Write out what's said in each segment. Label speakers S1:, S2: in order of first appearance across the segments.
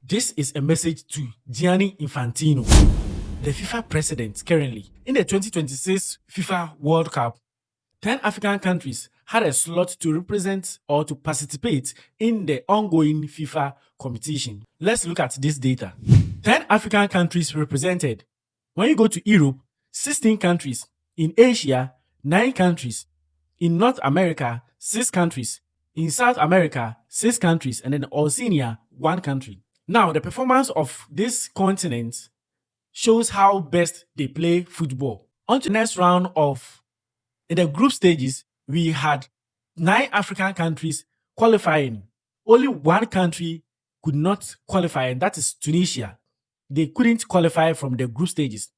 S1: This is a message to Giani Infantino, the FIFA president currently. In the 2026 FIFA World Cup, 10 African countries had a slot to represent or to participate in the ongoing FIFA competition. Let's look at this data. 10 African countries represented. When you go to Europe, 16 countries. In Asia, 9 countries. In North America, 6 countries. In South America, 6 countries. And in Oceania, 1 country. Now, the performance of this continent shows how best they play football. On to the next round of in the group stages, we had 9 African countries qualifying. Only 1 country could not qualify, and that is Tunisia. They couldn't qualify from the group stages.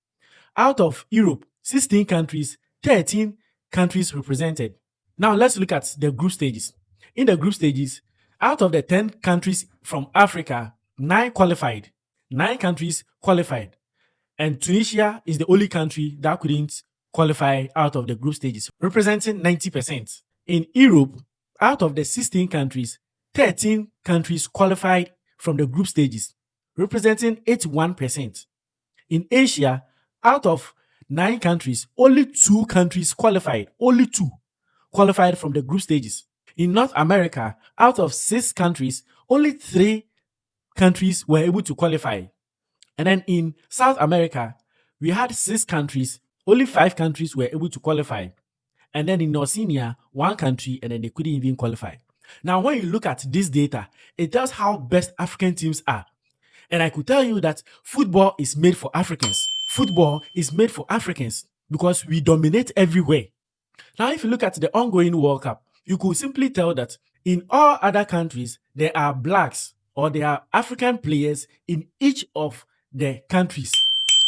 S1: Out of Europe, 16 countries, 13 countries represented. Now let's look at the group stages. In the group stages, out of the 10 countries from Africa, 9 qualified. 9 countries qualified. And Tunisia is the only country that couldn't qualify out of the group stages, representing 90%. In Europe, out of the 16 countries, 13 countries qualified from the group stages, representing 81%. In Asia, out of 9 countries, only 2 countries qualified. Only 2 qualified from the group stages. In North America, out of 6 countries, only 3 countries were able to qualify. And then in South America, we had 6 countries, only 5 countries were able to qualify. And then in Oceania, 1 country, and then they couldn't even qualify. Now, when you look at this data, it tells how best African teams are. And I could tell you that football is made for Africans. Football is made for Africans because we dominate everywhere. Now, if you look at the ongoing World Cup, you could simply tell that in all other countries, there are blacks or there are African players in each of the countries.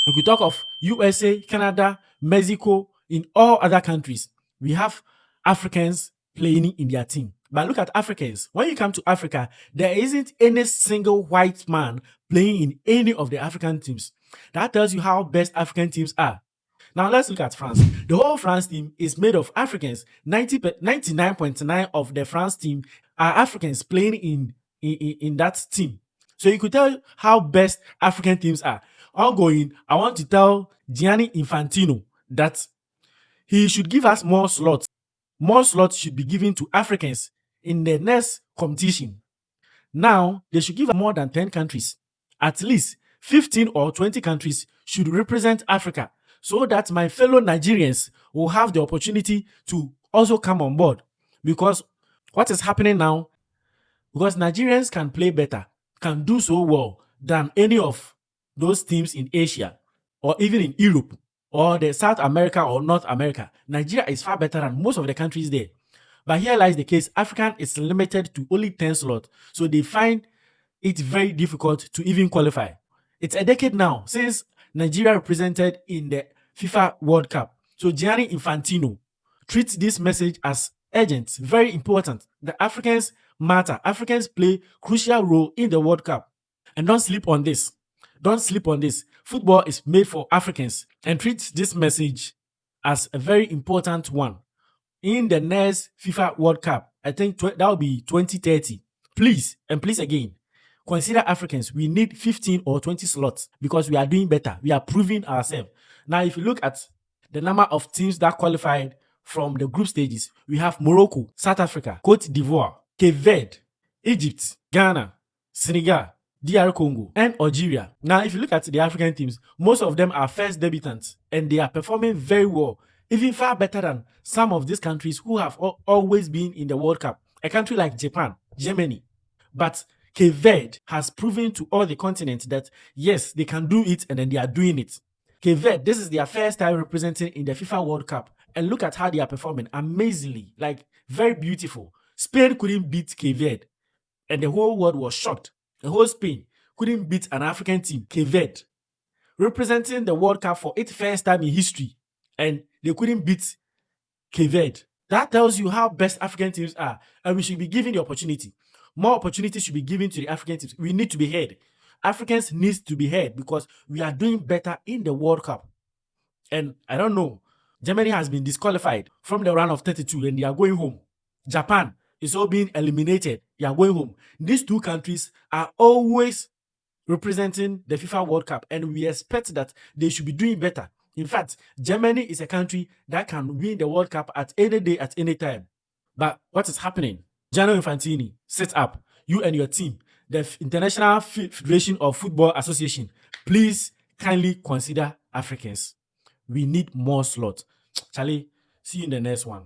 S1: We could talk of USA, Canada, Mexico, in all other countries. We have Africans playing in their team. But look at Africans. When you come to Africa, there isn't any single white man playing in any of the African teams. That tells you how best African teams are. Now let's look at France. The whole France team is made of Africans. 99.9% of the France team are Africans playing in that team. So you could tell how best African teams are. Ongoing, I want to tell Giani Infantino that he should give us more slots. More slots should be given to Africans in the next competition. Now, they should give more than 10 countries. At least 15 or 20 countries should represent Africa so that my fellow Nigerians will have the opportunity to also come on board. Because what is happening now, because Nigerians can play better, can do so well than any of those teams in Asia or even in Europe or the South America or North America. Nigeria is far better than most of the countries there. But here lies the case, African is limited to only 10 slots. So they find it very difficult to even qualify. It's a decade now since Nigeria represented in the FIFA World Cup. So Gianni Infantino treats this message as urgent, very important. The Africans matter. Africans play crucial role in the World Cup. And don't sleep on this. Don't sleep on this. Football is made for Africans, and treat this message as a very important one. In the next FIFA World Cup, I think that will be 2030. Please, and please again, consider Africans. We need 15 or 20 slots because we are doing better. We are proving ourselves. Now, if you look at the number of teams that qualified from the group stages, we have Morocco, South Africa, Cote d'Ivoire, Cape Verde, Egypt, Ghana, Senegal, DR Congo, and Algeria. Now, if you look at the African teams, most of them are first debutants and they are performing very well, even far better than some of these countries who have always been in the World Cup. A country like Japan, Germany. But Cape Verde has proven to all the continent that yes, they can do it, and then they are doing it. Cape Verde, this is their first time representing in the FIFA World Cup. And look at how they are performing amazingly, like very beautiful. Spain couldn't beat Cape Verde, and the whole world was shocked. The whole Spain couldn't beat an African team, Cape Verde, representing the World Cup for its first time in history, and they couldn't beat Cape Verde. That tells you how best African teams are, and we should be given the opportunity. More opportunities should be given to the African teams. We need to be heard. Africans need to be heard because we are doing better in the World Cup. And I don't know, Germany has been disqualified from the round of 32 and they are going home. Japan is all being eliminated. They are going home. These two countries are always representing the FIFA World Cup, and we expect that they should be doing better. In fact, Germany is a country that can win the World Cup at any day, at any time. But what is happening? Gianni Infantino, sit up. You and your team, the International Federation of Football Association, please kindly consider Africans. We need more slots. Charlie, see you in the next one.